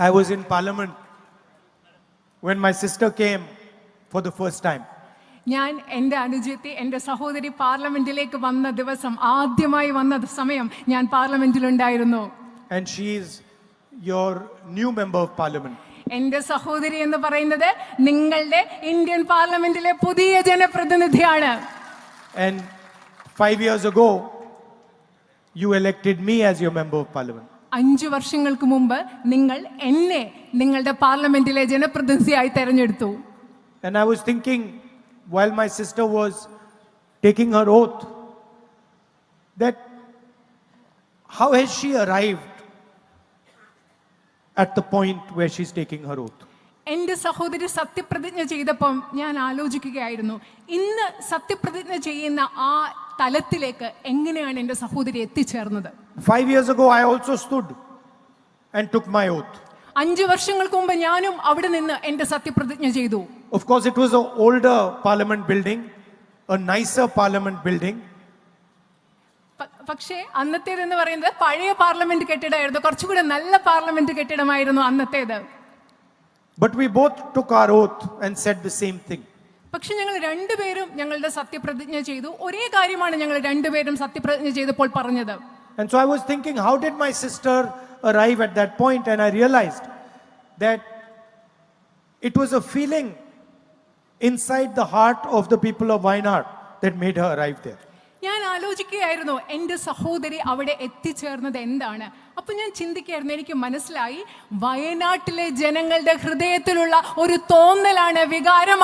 I was in Parliament when my sister came for the first time. ഞാൻ എൻ്റെ അനുജത്തി എൻ്റെ സഹോദരി പാർലമെന്റിലേക്ക് വന്ന ദിവസം ആദ്യമായി വന്ന സമയം ഞാൻ പാർലമെന്റിലുണ്ടായിരുന്നു. And she is your new member of parliament. എൻ്റെ സഹോദരി എന്ന് പറയുന്നത് നിങ്ങളുടെ ഇന്ത്യൻ പാർലമെന്റിലെ പുതിയ ജനപ്രതിനിധിയാണ്. And 5 years ago you elected me as your member of parliament. 5 വർഷങ്ങൾക്ക് മുമ്പ് നിങ്ങൾ എന്നെ നിങ്ങളുടെ പാർലമെന്റിലെ ജനപ്രതിനിധിയായി തെരഞ്ഞെടുത്തു. And I was thinking while my sister was taking her oath that how has she arrived at the point where she's taking her oath. എൻ്റെ സഹോദരി സത്യപ്രതിജ്ഞ ചെയ്തപ്പം ഞാൻ ആലോചിക്കുകയായിരുന്നു, ഇന്ന് സത്യപ്രതിജ്ഞ ചെയ്യുന്ന ആ തലത്തിലേക്ക് എങ്ങനെയാണ് എൻ്റെ സഹോദരി എത്തിച്ചേർന്നത്. 5 years ago I also stood and took my oath. 5 വർഷങ്ങൾക്ക് മുമ്പ് ഞാനും അവിടെ നിന്ന് എൻ്റെ സത്യപ്രതിജ്ഞ ചെയ്തു. Of course it was an older parliament building, a nicer parliament building. പക്ഷേ അന്നത്തേതെന്ന് പറയുന്നത് പഴയ പാർലമെന്റ് കെട്ടിടമായിരുന്നു, കുറച്ചുകൂടെ നല്ല parliament കെട്ടിടമായിരുന്നു അന്നത്തേത്. But we both took our oath and said the same thing. പക്ഷെ ഞങ്ങൾ രണ്ടുപേരും ഞങ്ങളുടെ സത്യപ്രതിജ്ഞ ചെയ്തു. ഒരേ കാര്യമാണ് ഞങ്ങൾ രണ്ടുപേരും സത്യപ്രതിജ്ഞ ചെയ്തപ്പോൾ പറഞ്ഞത്. And so I was thinking, how did my sister arrive at that point? And I realized that it was a feeling inside the heart of the people of Wayanad that made her arrive there. ഞാൻ ആലോചിക്കുകയായിരുന്നു എൻ്റെ സഹോദരി അവിടെ എത്തിച്ചേർന്നത് എന്താണ്. അപ്പൊ ഞാൻ ചിന്തിക്കുകയായിരുന്നു, എനിക്ക് മനസ്സിലായി വയനാട്ടിലെ ജനങ്ങളുടെ ഹൃദയത്തിലുള്ള ഒരു തോന്നലാണ്, വികാരമാണ്